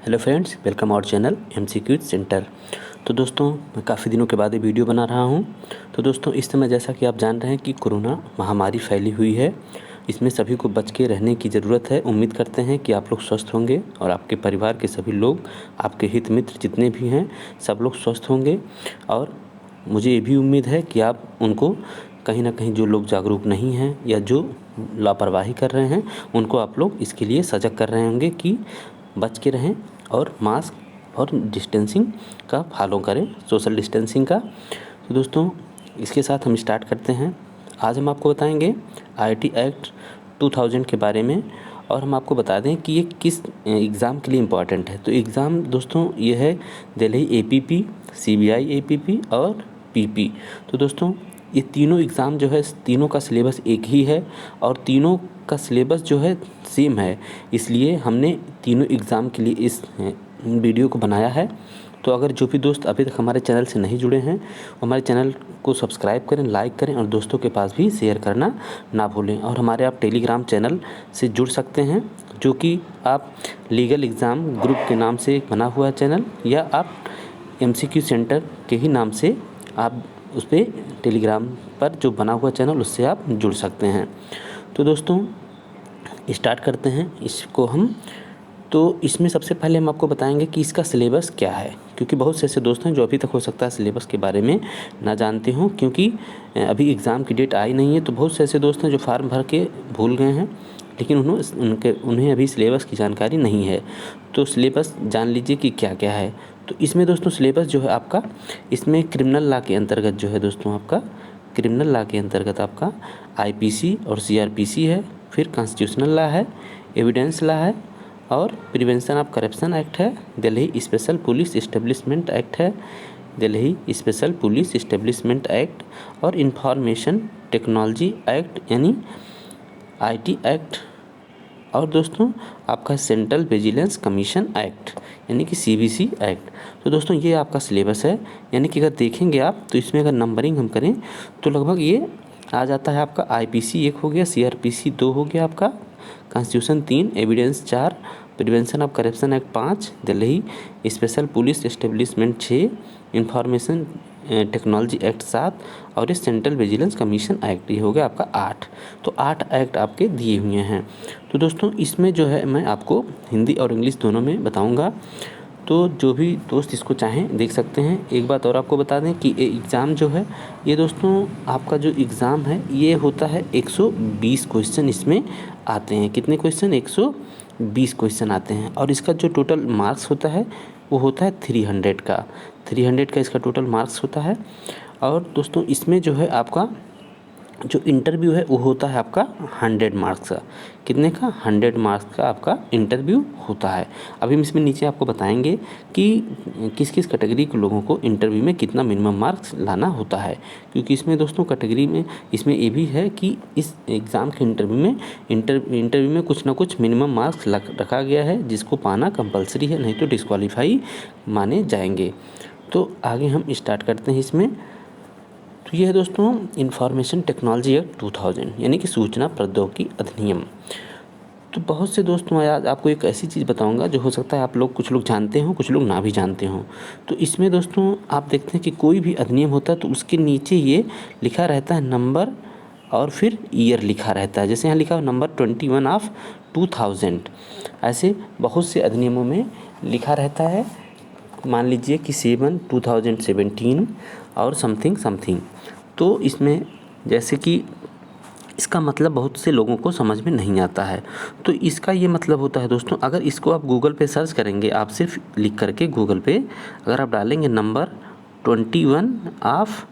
Hello friends, welcome our channel MCQ centre. तो दोस्तों, मैं काफ़ी दिनों के बाद ये वीडियो बना रहा हूँ। तो दोस्तों, इस समय जैसा कि आप जान रहे हैं कि कोरोना महामारी फैली हुई है। इसमें सभी को बच के रहने की ज़रूरत है। उम्मीद करते हैं कि आप लोग स्वस्थ होंगे और आपके परिवार के सभी लोग, आपके हित मित्र जितने भी हैं, सब लोग स्वस्थ होंगे। और मुझे ये भी उम्मीद है कि आप उनको कहीं ना कहीं, जो लोग जागरूक नहीं हैं या जो लापरवाही कर रहे हैं, उनको आप लोग इसके लिए सजग कर रहे होंगे कि बच के रहें और मास्क और डिस्टेंसिंग का फॉलो करें, सोशल डिस्टेंसिंग का। तो दोस्तों, इसके साथ हम स्टार्ट करते हैं। आज हम आपको बताएंगे IT एक्ट 2000 के बारे में, और हम आपको बता दें कि ये किस एग्ज़ाम के लिए इम्पॉर्टेंट है। तो एग्ज़ाम दोस्तों ये है दिल्ली APP, CBI APP और PP। तो दोस्तों, ये तीनों एग्ज़ाम जो है, तीनों का सिलेबस एक ही है और तीनों का सिलेबस जो है सेम है। इसलिए हमने तीनों एग्ज़ाम के लिए इस वीडियो को बनाया है। तो अगर जो भी दोस्त अभी तक हमारे चैनल से नहीं जुड़े हैं, हमारे चैनल को सब्सक्राइब करें, लाइक करें और दोस्तों के पास भी शेयर करना ना भूलें। और हमारे आप टेलीग्राम चैनल से जुड़ सकते हैं, जो कि आप लीगल एग्ज़ाम ग्रुप के नाम से बना हुआ है चैनल, या आप MCQ सेंटर के ही नाम से आप उस पर टेलीग्राम पर जो बना हुआ चैनल, उससे आप जुड़ सकते हैं। तो दोस्तों, स्टार्ट करते हैं इसको हम। तो इसमें सबसे पहले हम आपको बताएंगे कि इसका सिलेबस क्या है, क्योंकि बहुत से ऐसे दोस्त हैं जो अभी तक हो सकता है सिलेबस के बारे में ना जानते हों, क्योंकि अभी एग्ज़ाम की डेट आई नहीं है। तो बहुत से ऐसे दोस्त हैं जो फार्म भर के भूल गए हैं, लेकिन उन्हें अभी सिलेबस की जानकारी नहीं है। तो सिलेबस जान लीजिए कि क्या क्या है। तो इसमें दोस्तों सिलेबस जो है आपका, इसमें क्रिमिनल लॉ के अंतर्गत जो है दोस्तों, आपका क्रिमिनल लॉ के अंतर्गत आपका IPC और CRPC है, फिर कॉन्स्टिट्यूशनल लॉ है, एविडेंस लॉ है, और प्रिवेंशन ऑफ करप्शन एक्ट है, Delhi special police establishment act है, Delhi special police establishment act, और इंफॉर्मेशन टेक्नोलॉजी एक्ट यानी IT एक्ट, और दोस्तों आपका सेंट्रल विजिलेंस कमीशन एक्ट यानी कि CVC एक्ट। तो दोस्तों, ये आपका सिलेबस है। यानी कि अगर देखेंगे आप, तो इसमें अगर नंबरिंग हम करें तो लगभग ये आ जाता है आपका IPC 1 हो गया, CRPC 2 हो गया, आपका constitution 3, evidence 4, prevention of corruption act 5, Delhi special police establishment 6, information technology act 7, और ये सेंट्रल विजिलेंस कमीशन एक्ट, ये हो गया आपका 8। तो 8 एक्ट आपके दिए हुए हैं। तो दोस्तों, इसमें जो है मैं आपको हिंदी और इंग्लिश दोनों में बताऊंगा। तो जो भी दोस्त इसको चाहें देख सकते हैं। एक बात और आपको बता दें कि ये एग्ज़ाम जो है, ये दोस्तों आपका जो एग्ज़ाम है ये होता है 120 क्वेश्चन इसमें आते हैं। कितने क्वेश्चन? 120 क्वेश्चन आते हैं। और इसका जो टोटल मार्क्स होता है वो होता है 300 का इसका टोटल मार्क्स होता है। और दोस्तों, इसमें जो है आपका जो इंटरव्यू है वो होता है आपका 100 मार्क्स का। कितने का? 100 मार्क्स का आपका इंटरव्यू होता है। अभी हम इसमें नीचे आपको बताएंगे कि किस किस कैटेगरी के लोगों को इंटरव्यू में कितना मिनिमम मार्क्स लाना होता है, क्योंकि इसमें दोस्तों कैटेगरी में इसमें ये भी है कि इस एग्ज़ाम के इंटरव्यू में कुछ ना कुछ मिनिमम मार्क्स रखा गया है, जिसको पाना कंपलसरी है, नहीं तो डिस्क्वालीफाई माने जाएंगे। तो आगे हम स्टार्ट करते हैं इसमें। तो ये है दोस्तों इंफॉर्मेशन टेक्नोलॉजी एक्ट 2000 यानी कि सूचना प्रौद्योगिकी अधिनियम। तो बहुत से दोस्तों, आज आपको एक ऐसी चीज़ बताऊंगा जो हो सकता है आप लोग, कुछ लोग जानते हों, कुछ लोग ना भी जानते हों। तो इसमें दोस्तों आप देखते हैं कि कोई भी अधिनियम होता है तो उसके नीचे ये लिखा रहता है नंबर और फिर ईयर लिखा रहता है। जैसे यहाँ लिखा हो नंबर 21 ऑफ 2000, ऐसे बहुत से अधिनियमों में लिखा रहता है। मान लीजिए कि 2017 और समथिंग। तो इसमें जैसे कि इसका मतलब बहुत से लोगों को समझ में नहीं आता है। तो इसका ये मतलब होता है दोस्तों, अगर इसको आप गूगल पे सर्च करेंगे, आप सिर्फ लिख करके गूगल पे अगर आप डालेंगे नंबर 21 ऑफ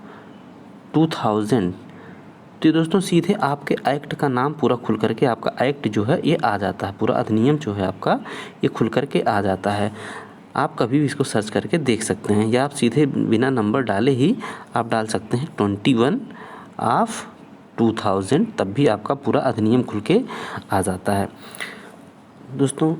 2000, तो दोस्तों सीधे आपके एक्ट का नाम पूरा खुल करके, आपका एक्ट जो है ये आ जाता है, पूरा अधिनियम जो है आपका ये खुल करके आ जाता है। आप कभी भी इसको सर्च करके देख सकते हैं, या आप सीधे बिना नंबर डाले ही आप डाल सकते हैं 21 ऑफ 2000, तब भी आपका पूरा अधिनियम खुल के आ जाता है। दोस्तों,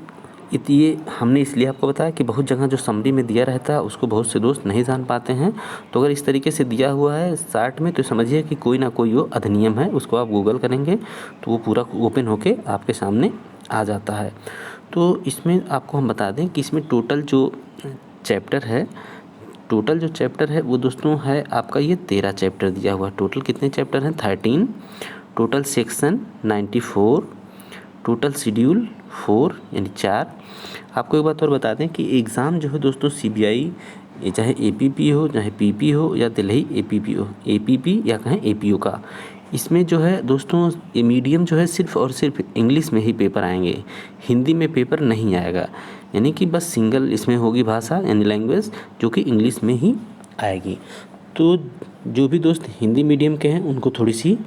ये हमने इसलिए आपको बताया कि बहुत जगह जो समरी में दिया रहता है उसको बहुत से दोस्त नहीं जान पाते हैं। तो अगर इस तरीके से दिया हुआ है चार्ट में, तो समझिए कि कोई ना कोई वो अधिनियम है, उसको आप गूगल करेंगे तो वो पूरा ओपन होके आपके सामने आ जाता है। तो इसमें आपको हम बता दें कि इसमें टोटल जो चैप्टर है वो दोस्तों है आपका ये 13 चैप्टर दिया हुआ है। टोटल कितने चैप्टर हैं? 13। Total section 94। टोटल शेड्यूल 4 यानी 4। आपको एक बात और बता दें कि एग्ज़ाम जो है दोस्तों सीबीआई, चाहे एपीपी हो, चाहे पीपी हो, या दिल्ली एपीपी हो, एपीपी या कहें एपीओ का, इसमें जो है दोस्तों ये मीडियम जो है सिर्फ़ और सिर्फ इंग्लिश में ही पेपर आएंगे, हिंदी में पेपर नहीं आएगा। यानी कि बस सिंगल इसमें होगी भाषा यानी लैंग्वेज जो कि इंग्लिश में ही आएगी। तो जो भी दोस्त हिंदी मीडियम के हैं उनको थोड़ी सी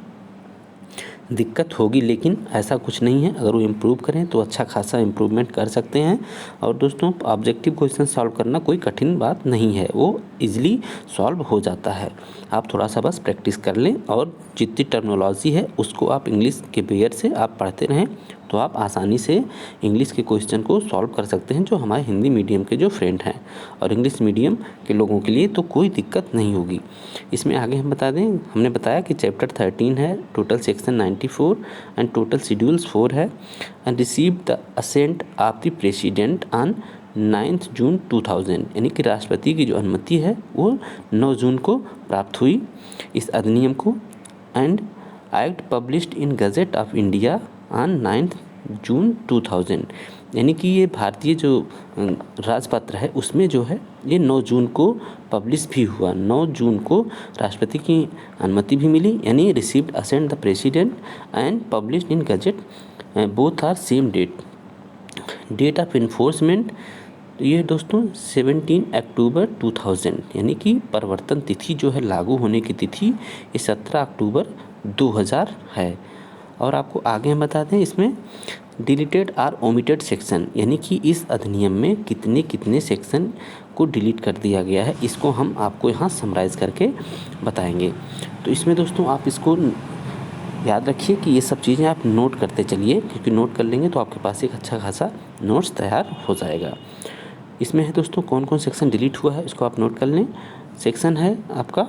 दिक्कत होगी, लेकिन ऐसा कुछ नहीं है। अगर वो इम्प्रूव करें तो अच्छा खासा इम्प्रूवमेंट कर सकते हैं। और दोस्तों ऑब्जेक्टिव क्वेश्चन सॉल्व करना कोई कठिन बात नहीं है, वो इजीली सॉल्व हो जाता है। आप थोड़ा सा बस प्रैक्टिस कर लें और जितनी टर्मिनोलॉजी है उसको आप इंग्लिश के पेयर से आप पढ़ते रहें तो आप आसानी से इंग्लिश के क्वेश्चन को सॉल्व कर सकते हैं, जो हमारे हिंदी मीडियम के जो फ्रेंड हैं। और इंग्लिश मीडियम के लोगों के लिए तो कोई दिक्कत नहीं होगी। इसमें आगे हम बता दें, हमने बताया कि चैप्टर 13 है, total section 94 and total schedules 4 है। And receive the assent of the President on 9 June 2000, यानी कि राष्ट्रपति की जो अनुमति है वो 9 जून को प्राप्त हुई इस अधिनियम को। And act published in gazette of India on 9 June 2000, यानी कि ये भारतीय जो राजपत्र है उसमें जो है ये 9 जून को पब्लिश भी हुआ। 9 जून को राष्ट्रपति की अनुमति भी मिली, यानी received assent the president and published in gazette, both are same date. Date of enforcement ये दोस्तों 17 अक्टूबर 2000, यानी कि परिवर्तन तिथि जो है लागू होने की तिथि ये 17 अक्टूबर 2000 है। और आपको आगे हम बता दें इसमें डिलीटेड आर ओमिटेड सेक्शन, यानी कि इस अधिनियम में कितने कितने सेक्शन को डिलीट कर दिया गया है, इसको हम आपको यहाँ समराइज़ करके बताएंगे। तो इसमें दोस्तों आप इसको याद रखिए कि ये सब चीज़ें आप नोट करते चलिए, क्योंकि नोट कर लेंगे तो आपके पास एक अच्छा खासा नोट्स तैयार हो जाएगा। इसमें है दोस्तों कौन कौन सेक्शन डिलीट हुआ है इसको आप नोट कर लें। सेक्शन है आपका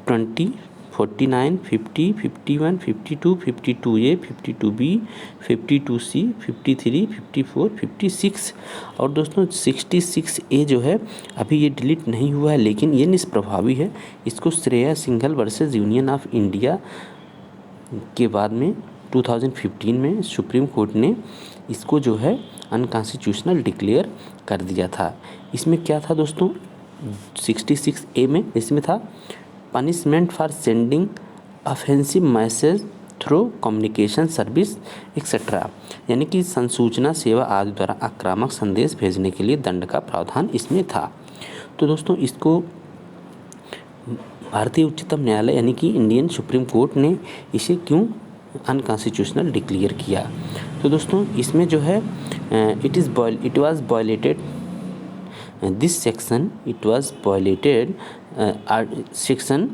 20, 49, 50, 51, 52, 52A, 52B, 52C, 53, 54, 56 और दोस्तों 66A जो है अभी ये डिलीट नहीं हुआ है, लेकिन ये निष्प्रभावी है। इसको Shreya Singhal versus union of India के बाद में 2015 में सुप्रीम कोर्ट ने इसको जो है अनकॉन्स्टिट्यूशनल डिक्लेयर कर दिया था। इसमें क्या था दोस्तों, 66A में इसमें था punishment for sending offensive message through communication service etcetera, यानी कि संसूचना सेवा आदि द्वारा आक्रामक संदेश भेजने के लिए दंड का प्रावधान इसमें था। तो दोस्तों इसको भारतीय उच्चतम न्यायालय यानी कि इंडियन सुप्रीम कोर्ट ने इसे क्यों अनकॉन्स्टिट्यूशनल डिक्लेयर किया। तो दोस्तों इसमें जो है it was violated this section, it was violated section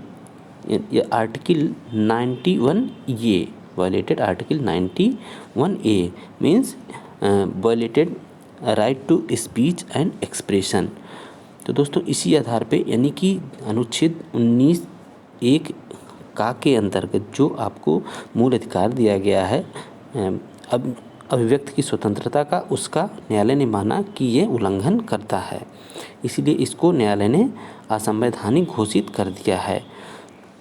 article 91A, violated article 91A means violated right to speech and expression. तो दोस्तों इसी आधार पे यानी कि अनुच्छेद 19(1) का के अंतर्गत जो आपको मूल अधिकार दिया गया है अब अभिव्यक्ति की स्वतंत्रता का, उसका न्यायालय ने माना कि ये उल्लंघन करता है, इसीलिए इसको न्यायालय ने असंवैधानिक घोषित कर दिया है।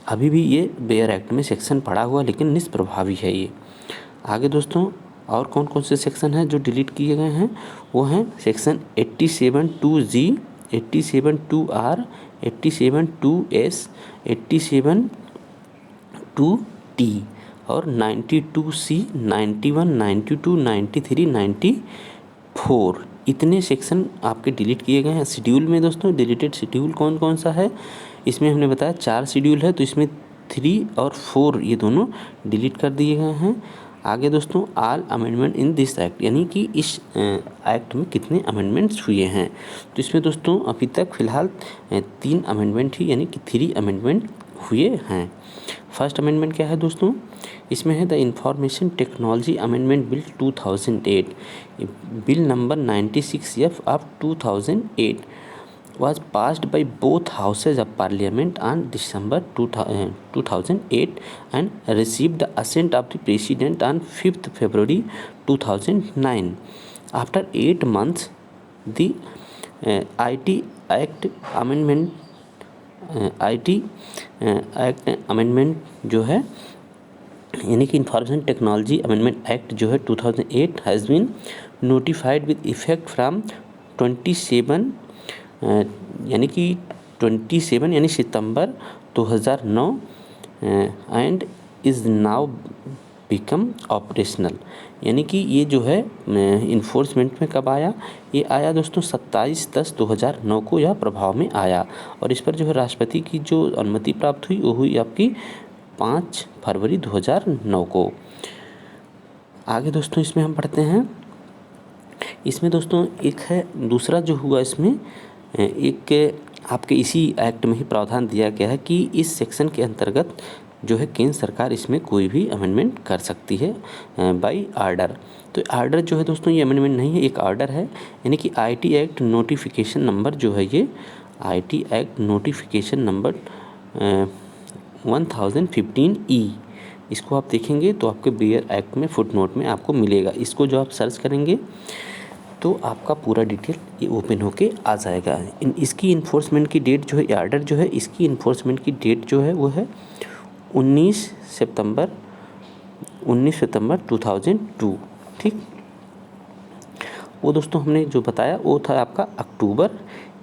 अभी भी ये बेयर एक्ट में सेक्शन पड़ा हुआ लेकिन निष्प्रभावी है ये। आगे दोस्तों और कौन कौन से सेक्शन हैं जो डिलीट किए गए हैं, वो हैं section 87(2)(g), 87(2)(r), 87(2)(s), 87(2)(t) और 92C, 91, 92, 93, 94 इतने सेक्शन आपके डिलीट किए गए हैं। शेड्यूल में दोस्तों डिलीटेड शेड्यूल कौन कौन सा है, इसमें हमने बताया 4 शेड्यूल है, तो इसमें 3 और 4 ये दोनों डिलीट कर दिए गए हैं। आगे दोस्तों all amendment in this act, यानी कि इस एक्ट में कितने अमेंडमेंट्स हुए हैं, तो इसमें दोस्तों अभी तक फ़िलहाल 3 अमेंडमेंट ही यानी कि 3 अमेंडमेंट हुए हैं। फर्स्ट अमेंडमेंट क्या है दोस्तों, इसमें है the information technology amendment bill 2008, bill number 96F of 2008 was passed by both houses of parliament on December 2008 and received the assent of the president on 5th February 2009. After 8 months the IT act amendment IT act amendment जो है यानी कि information technology amendment act जो है 2008 has been notified with effect from 27 यानी कि 27 यानी सितंबर 2009 and is now become operational. यानी कि ये जो है इन्फोर्समेंट में कब आया, ये आया दोस्तों 27/10/2009 को यह प्रभाव में आया और इस पर जो है राष्ट्रपति की जो अनुमति प्राप्त हुई वो हुई आपकी 5 फरवरी 2009 को। आगे दोस्तों इसमें हम पढ़ते हैं, इसमें दोस्तों एक है दूसरा जो हुआ इसमें एक आपके इसी एक्ट में ही प्रावधान दिया गया है कि इस सेक्शन के अंतर्गत जो है केंद्र सरकार इसमें कोई भी अमेंडमेंट कर सकती है बाय ऑर्डर। तो ऑर्डर जो है दोस्तों ये अमेंडमेंट नहीं है, एक ऑर्डर है। यानी कि IT एक्ट नोटिफिकेशन नंबर जो है ये IT act notification number 1015E, इसको आप देखेंगे तो आपके बेयर एक्ट में फुटनोट में आपको मिलेगा। इसको जो आप सर्च करेंगे तो आपका पूरा डिटेल ये ओपन होके आ जाएगा। इसकी इन्फोर्समेंट की डेट जो है, ऑर्डर जो है इसकी इन्फोर्समेंट की डेट जो है वो है 19 सितंबर 2002। ठीक, वो दोस्तों हमने जो बताया वो था आपका अक्टूबर,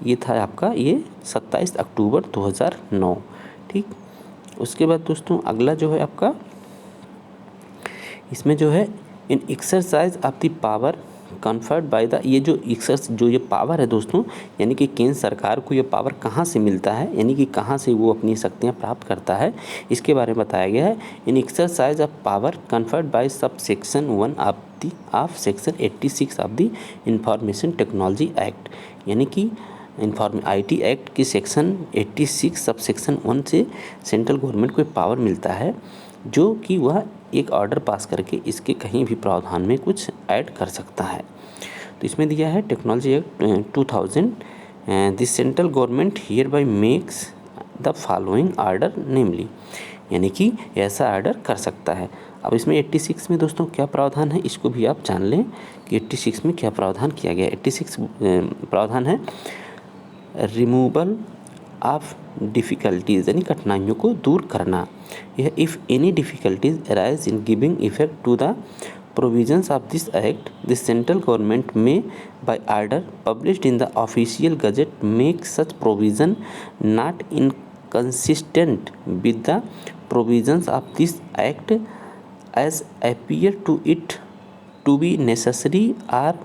ये था आपका ये 27 अक्टूबर 2009। ठीक, उसके बाद दोस्तों अगला जो है आपका इसमें जो है in exercise of the power conferred by the, ये जो जो ये पावर है दोस्तों, यानी कि केंद्र सरकार को ये पावर कहाँ से मिलता है, यानी कि कहाँ से वो अपनी शक्तियाँ प्राप्त करता है, इसके बारे में बताया गया है। In exercise of power conferred by sub section 1 of section 86 of the information technology act. यानी कि IT एक्ट की सेक्शन 86 सब सेक्शन 1 से सेंट्रल गवर्नमेंट को पावर मिलता है जो कि वह एक ऑर्डर पास करके इसके कहीं भी प्रावधान में कुछ ऐड कर सकता है। तो इसमें दिया है technology act 2000, this central government hereby makes the following order namely, यानी कि ऐसा ऑर्डर कर सकता है। अब इसमें 86 में दोस्तों क्या प्रावधान है इसको भी आप जान लें कि 86 में क्या प्रावधान किया गया है। 86 प्रावधान है रिमूवल ऑफ डिफ़िकल्टीज़, यानी कठिनाइयों को दूर करना। यह if any difficulties arise in giving effect to the provisions of this act, the central government may by order published in the official gazette make such provision not inconsistent with the provisions of this act as appear to it to be necessary or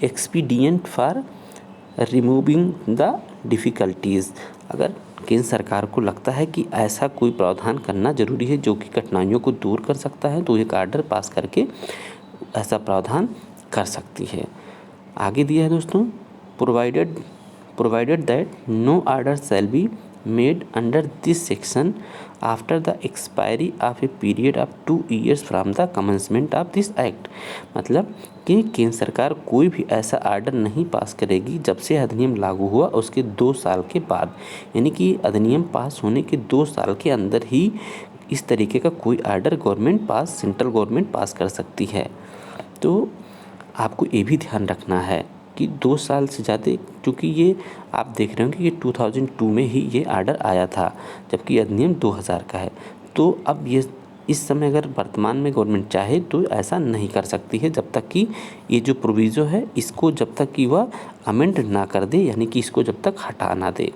expedient for removing the difficulties. अगर केंद्र सरकार को लगता है कि ऐसा कोई प्रावधान करना जरूरी है जो कि कठिनाइयों को दूर कर सकता है तो एक ऑर्डर पास करके ऐसा प्रावधान कर सकती है। आगे दिया है दोस्तों provided that no order shall be made under this section after the expiry of a period of 2 years from the commencement of this act. मतलब कि केंद्र सरकार कोई भी ऐसा ऑर्डर नहीं पास करेगी जब से अधिनियम लागू हुआ उसके 2 साल के बाद, यानी कि अधिनियम पास होने के 2 साल के अंदर ही इस तरीके का कोई ऑर्डर सेंट्रल गवर्नमेंट पास कर सकती है। तो आपको ये भी ध्यान रखना है कि 2 साल से ज़्यादा, क्योंकि ये आप देख रहे होंगे कि 2002 में ही ये ऑर्डर आया था जबकि अधिनियम 2000 का है। तो अब ये इस समय अगर वर्तमान में गवर्नमेंट चाहे तो ऐसा नहीं कर सकती है जब तक कि ये जो प्रोविज़ो है इसको जब तक कि वह अमेंड ना कर दे, यानी कि इसको जब तक हटा ना दे।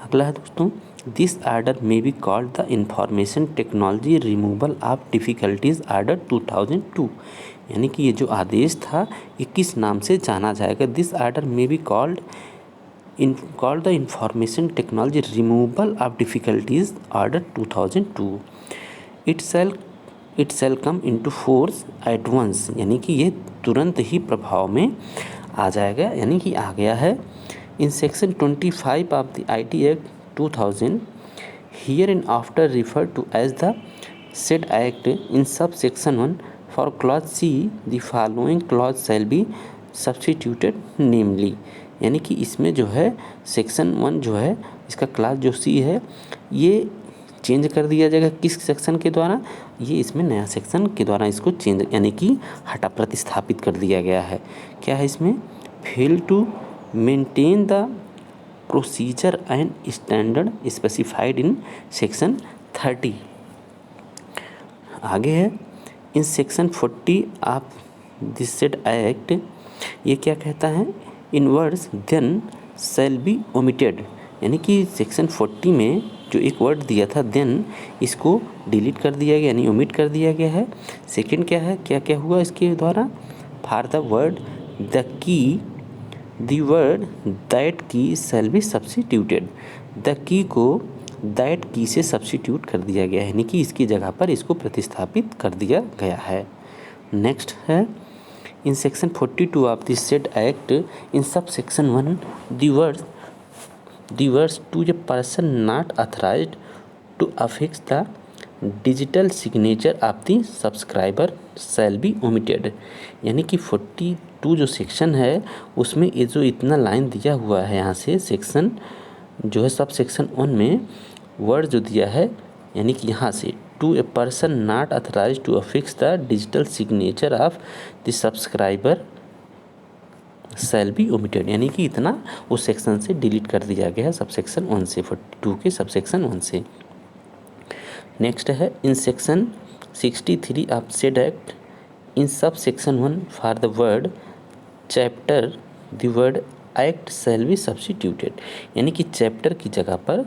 अगला है दोस्तों this order may be called the information technology removal of difficulties order 2002। यानी कि ये जो आदेश था ये किस नाम से जाना जाएगा। This order may be called the information technology removal of difficulties order 2002। It shall come into force at once, यानी कि ये तुरंत ही प्रभाव में आ जाएगा, यानी कि आ गया है। In section 25 of the IT act 2000 hereinafter refer to as the said act in सब section 1 for clause C the following clause shall be substituted namely. यानी कि इसमें जो है सेक्शन 1 जो है इसका क्लास जो C है ये चेंज कर दिया जाएगा किस सेक्शन के द्वारा, ये इसमें नया सेक्शन के द्वारा इसको चेंज यानी कि प्रतिस्थापित कर दिया गया है। क्या है इसमें, fail to maintain the procedure and standard specified in section 30। आगे है in section 40 of this said act, ये क्या कहता है, in words then shall be omitted, यानी कि सेक्शन 40 में जो एक वर्ड दिया था देन, इसको डिलीट कर दिया गया यानी ओमिट कर दिया गया है। सेकंड क्या है, क्या क्या हुआ इसके द्वारा, for the word the key, the word that की शैल बी सब्स्टिट्यूटेड, द की को दैट की से सब्स्टिट्यूट कर दिया गया है, यानी कि इसकी जगह पर इसको प्रतिस्थापित कर दिया गया है। नेक्स्ट है in section 42 of this said act, in सब section 1 the words to a person not authorized to affix the digital signature of the subscriber shall be omitted, यानी कि 42 जो सेक्शन है उसमें ये जो इतना लाइन दिया हुआ है यहाँ से सेक्शन जो है सब सेक्शन 1 में वर्ड जो दिया है, यानी कि यहाँ से to a person not authorise to affix the digital signature of the subscriber shall be omitted, यानी कि इतना उस सेक्शन से डिलीट कर दिया गया है सब सेक्शन 1 से, 42 के सब सेक्शन 1 से। नेक्स्ट है in section 63 of said act, in सब section 1 for the word chapter the word act shall be substituted, यानी कि चैप्टर की जगह पर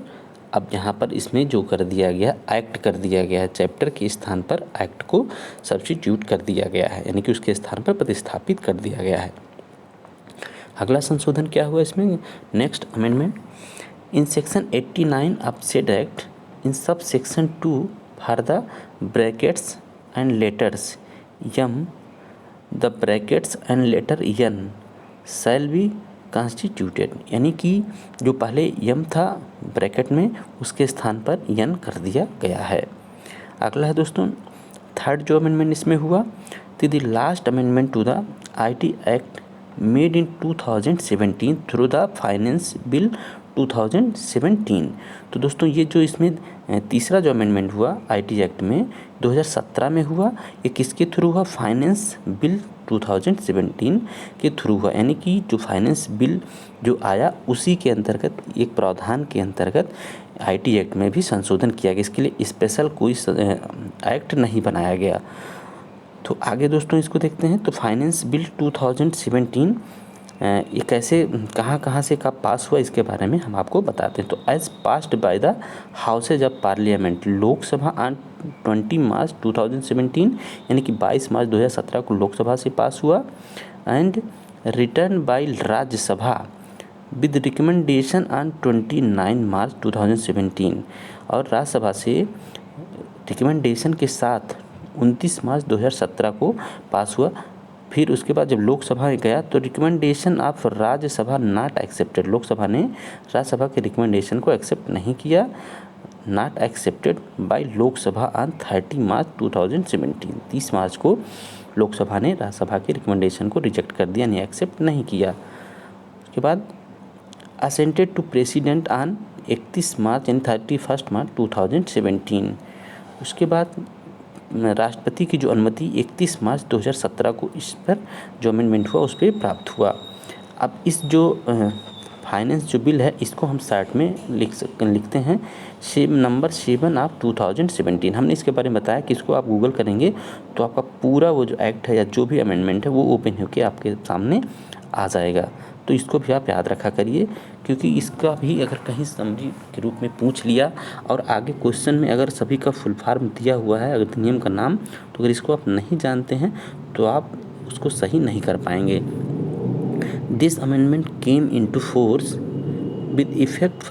अब यहाँ पर इसमें जो कर दिया गया एक्ट कर दिया गया है, चैप्टर के स्थान पर एक्ट को सब्स्टिट्यूट कर दिया गया है, यानी कि उसके स्थान पर प्रतिस्थापित कर दिया गया है। अगला संशोधन क्या हुआ इसमें, next amendment, in section 89 of said act, in sub section 2 for the brackets and letters m, the brackets and letter n shall be constituted, यानी कि जो पहले यम था ब्रैकेट में उसके स्थान पर यन कर दिया गया है। अगला है दोस्तों थर्ड जो अमेंडमेंट इसमें हुआ, तो the last amendment to the IT act made in 2017 through the finance bill 2017। तो दोस्तों ये जो इसमें तीसरा जो अमेंडमेंट हुआ IT एक्ट में 2017 में हुआ, ये किसके थ्रू हुआ, फाइनेंस बिल 2017 के थ्रू हुआ, यानी कि जो फाइनेंस बिल जो आया उसी के अंतर्गत एक प्रावधान के अंतर्गत IT एक्ट में भी संशोधन किया गया, इसके लिए स्पेशल कोई एक्ट नहीं बनाया गया। तो आगे दोस्तों इसको देखते हैं, तो फाइनेंस बिल 2017 ये कैसे कहाँ से कब पास हुआ इसके बारे में हम आपको बताते हैं। तो as passed by the houses of parliament, Lok Sabha on 20 March 2017, यानी कि 22 मार्च 2017 को लोकसभा से पास हुआ, and return by Rajya Sabha with recommendation on 29 March 2017, और राज्यसभा से रिकमेंडेशन के साथ 29 मार्च 2017 को पास हुआ। फिर उसके बाद जब लोकसभा में गया तो recommendation of Rajya Sabha not accepted, Lok Sabha ने राज्यसभा के रिकमेंडेशन को एक्सेप्ट नहीं किया, not accepted by Lok Sabha on 30 मार्च 2017, 30 मार्च को लोकसभा ने राज्यसभा के रिकमेंडेशन को रिजेक्ट कर दिया, नहीं एक्सेप्ट नहीं किया। उसके बाद असेंटेड टू प्रेसिडेंट ऑन 31 मार्च यानी 31 मार्च 2017। उसके बाद राष्ट्रपति की जो अनुमति 31 मार्च 2017 को इस पर जो अमेंडमेंट हुआ उस पर प्राप्त हुआ। अब इस जो फाइनेंस जो बिल है इसको हम शॉर्ट में लिखते हैं नंबर 7 ऑफ 2017। हमने इसके बारे में बताया कि इसको आप गूगल करेंगे तो आपका पूरा वो जो एक्ट है या जो भी अमेंडमेंट है वो ओपन होकर आपके सामने आ जाएगा। तो इसको भी आप याद रखा करिए, क्योंकि इसका भी अगर कहीं समरी के रूप में पूछ लिया और आगे क्वेश्चन में अगर सभी का फुल फॉर्म दिया हुआ है अगर नियम का नाम, तो अगर इसको आप नहीं जानते हैं तो आप उसको सही नहीं कर पाएंगे। This amendment came into force with effect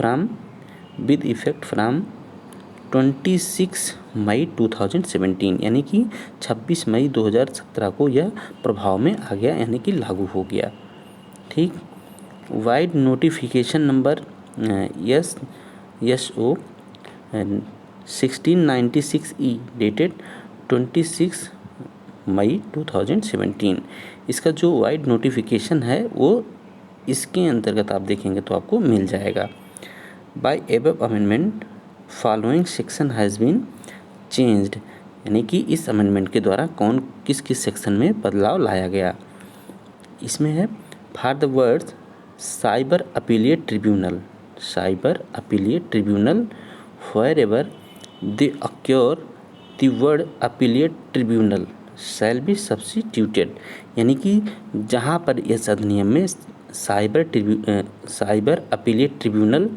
from 26 मई 2017, यानी कि 26 मई 2017 को यह प्रभाव में आ गया, यानी कि लागू हो गया। ठीक, wide notification number SO 1696E dated 26 मई 2017, इसका जो वाइड नोटिफिकेशन है वो इसके अंतर्गत आप देखेंगे तो आपको मिल जाएगा। By above amendment following section has been changed, यानी कि इस अमेंडमेंट के द्वारा कौन किस किस सेक्शन में बदलाव लाया गया। इसमें है for the words cyber appellate tribunal, cyber appellate tribunal wherever they occur the word appellate tribunal shall be substituted, यानी कि जहाँ पर इस अधिनियम में साइबर अपीलिएट ट्रिब्यूनल,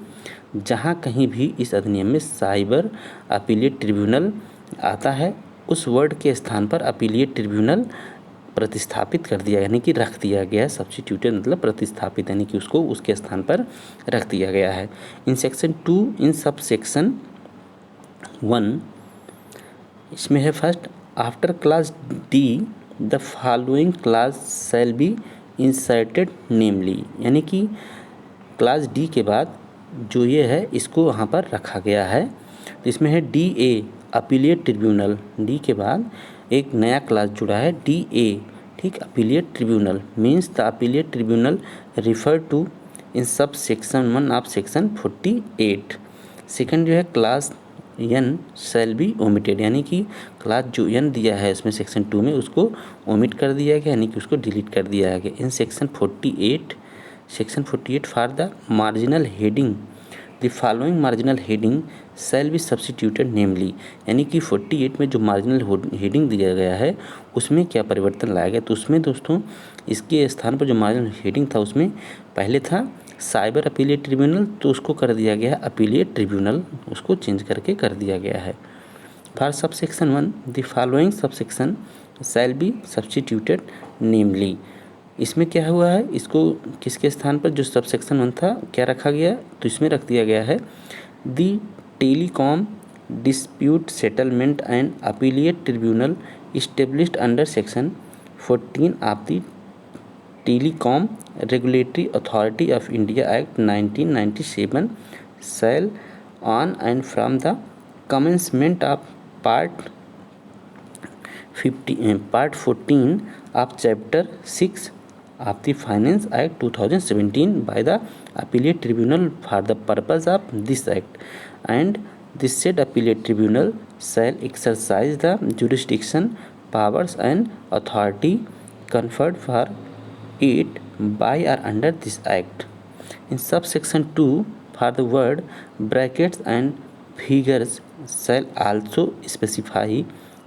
जहाँ कहीं भी इस अधिनियम में साइबर अपीलिएट ट्रिब्यूनल आता है उस वर्ड के स्थान पर अपीलिएट ट्रिब्यूनल प्रतिस्थापित कर दिया, यानी कि रख दिया गया है। सब्स्टिट्यूटेड मतलब प्रतिस्थापित, यानी कि उसको उसके स्थान पर रख दिया गया है। इन सेक्शन 2 इन सब सेक्शन 1 इसमें है first after clause D the following clause shall be inserted namely, यानी कि क्लास डी के बाद जो ये है इसको वहाँ पर रखा गया है। तो इसमें है डी ए अपीलिएट ट्रिब्यूनल, डी के बाद एक नया क्लास जुड़ा है डी ए, ठीक। Appellate tribunal means the appellate tribunal refer to in सब सेक्शन 1 ऑफ सेक्शन 48। सेकंड जो है class N shall be omitted, यानी कि क्लास जो एन दिया है इसमें सेक्शन 2 में उसको ओमिट कर दिया गया, यानी कि उसको डिलीट कर दिया गया। In section 48 for the marginal heading the following marginal heading shall be substituted namely, यानी कि 48 में जो मार्जिनल हेडिंग दिया गया है उसमें क्या परिवर्तन लाया गया। तो उसमें दोस्तों इसके स्थान पर जो मार्जिनल हेडिंग था उसमें पहले था साइबर अपीलिएट ट्रिब्यूनल, तो उसको कर दिया गया है अपीलिएट ट्रिब्यूनल, उसको चेंज करके कर दिया गया है। For sub section 1 the following sub section shall be substituted namely, इसमें क्या हुआ है, इसको किसके स्थान पर जो सब सेक्शन 1 था क्या रखा गया, तो इसमें रख दिया गया है the telecom dispute settlement and appellate tribunal established under section 14 of the telecom regulatory authority of India act 1997 shall on and from the commencement of part 14 of chapter 6 of the Finance Act 2017 by the appellate tribunal for the purpose of this act, and this said appellate tribunal shall exercise the jurisdiction powers and authority conferred for it by or under this act. In subsection 2 for the word brackets and figures shall also specify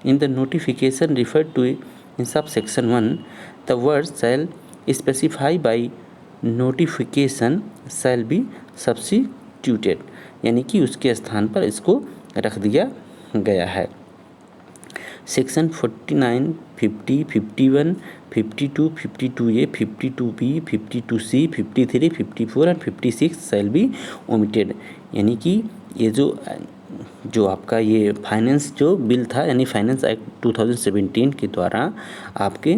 in the notification referred to in subsection 1 the words shall specify by notification shall be substituted, यानी कि उसके स्थान पर इसको रख दिया गया है। सेक्शन 49, 50, 51, 52, 52A, 52B, 52C, 53, 54 और 56 शैल बी ओमिटेड, यानी कि ये जो आपका ये फाइनेंस जो बिल था यानी फाइनेंस एक्ट 2017 के द्वारा आपके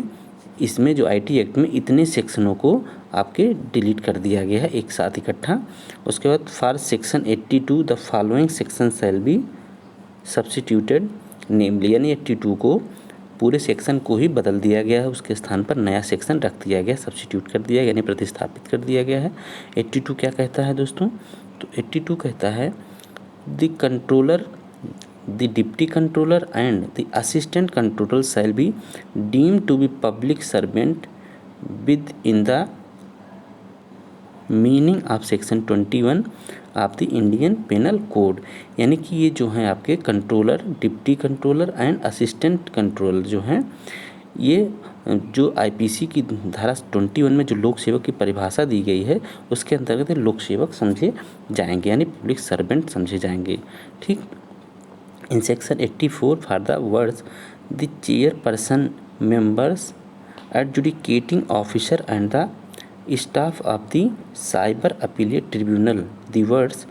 इसमें जो आईटी एक्ट में इतने सेक्शनों को आपके डिलीट कर दिया गया है एक साथ इकट्ठा। उसके बाद for section 82 the following section shall be substituted namely, यानी 82 को पूरे सेक्शन को ही बदल दिया गया है, उसके स्थान पर नया सेक्शन रख दिया गया, सब्स्टिट्यूट कर दिया यानी प्रतिस्थापित कर दिया गया है। 82 क्या कहता है दोस्तों, तो 82 कहता है the controller the deputy controller and the assistant controller shall be deemed to be public servant within the meaning of section 21 of the Indian penal code, यानी कि ये जो हैं आपके controller, deputy controller and assistant controller जो हैं ये जो आईपीसी की धारा 21 में जो लोक सेवक की परिभाषा दी गई है उसके अंतर्गत लोक सेवक समझे जाएंगे यानी पब्लिक सर्वेंट समझे जाएंगे। ठीक। In section 84 for the words the chairperson members adjudicating officer and the staff of the cyber appellate tribunal the words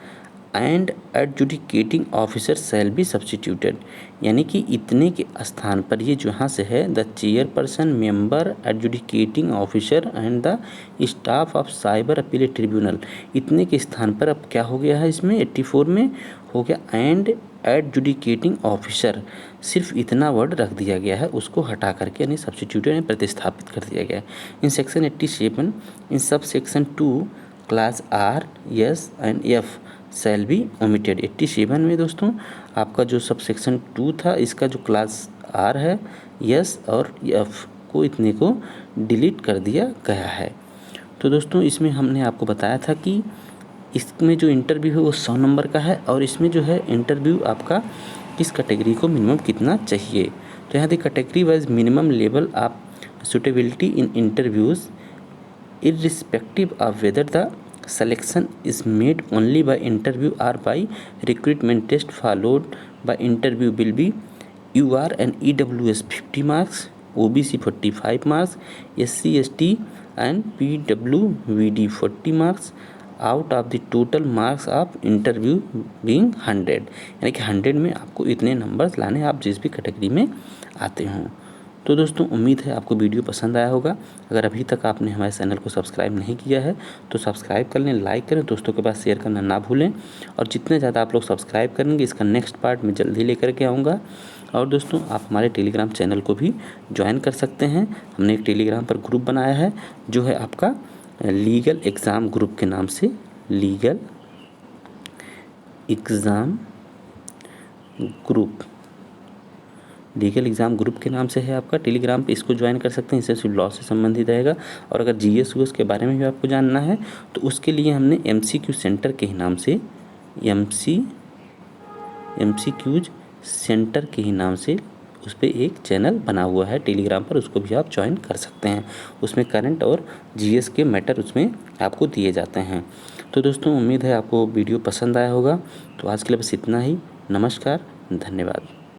and adjudicating officer shall be substituted, यानी कि इतने के स्थान पर ये जो यहाँ से है the chairperson member adjudicating officer and the staff of cyber appellate tribunal, इतने के स्थान पर अब क्या हो गया है इसमें 84 में हो गया एंड एडजुडिकेटिंग ऑफिसर, सिर्फ इतना वर्ड रख दिया गया है, उसको हटा करके यानी सब्स्टिट्यूट यानी प्रतिस्थापित कर दिया गया है। In section 87 in sub section 2 class R S and F shell be omitted. 87 में दोस्तों आपका जो सब सेक्शन 2 था, इसका जो क्लास आर है, यस और एफ को इतने को डिलीट कर दिया गया है। तो दोस्तों इसमें हमने आपको बताया था कि इसमें जो इंटरव्यू है वो 100 नंबर का है, और इसमें जो है इंटरव्यू आपका किस कैटेगरी को मिनिमम कितना चाहिए। तो यहाँ देखिए category wise minimum level of suitability in interviews irrespective of whether the selection is made only by interview or by recruitment test followed by interview will be UR and EWS 50 marks, OBC 45 marks, SC ST and PWVD 40 marks out of the total marks of interview being 100, यानी कि 100 में आपको इतने numbers लाने आप जिस भी category में आते हों। तो दोस्तों उम्मीद है आपको वीडियो पसंद आया होगा। अगर अभी तक आपने हमारे चैनल को सब्सक्राइब नहीं किया है तो सब्सक्राइब कर लें, लाइक करें, दोस्तों के पास शेयर करना ना भूलें। और जितने ज़्यादा आप लोग सब्सक्राइब करेंगे इसका नेक्स्ट पार्ट मैं जल्दी लेकर के आऊँगा। और दोस्तों आप हमारे टेलीग्राम चैनल को भी ज्वाइन कर सकते हैं। हमने एक टेलीग्राम पर ग्रुप बनाया है जो है आपका लीगल एग्ज़ाम ग्रुप के नाम से, लीगल एग्ज़ाम ग्रुप के नाम से है आपका टेलीग्राम पे, इसको ज्वाइन कर सकते हैं। इससे सिर्फ लॉ से संबंधित रहेगा। और अगर जीएस यूएस के बारे में भी आपको जानना है तो उसके लिए हमने एमसीक्यू सेंटर के ही नाम से, एमसीक्यूज सेंटर के ही नाम से उस पर एक चैनल बना हुआ है टेलीग्राम पर, उसको भी आप ज्वाइन कर सकते हैं। उसमें करंट और जीएस के मैटर उसमें आपको दिए जाते हैं। तो दोस्तों उम्मीद है आपको वीडियो पसंद आया होगा। तो आज के लिए बस इतना ही। नमस्कार, धन्यवाद।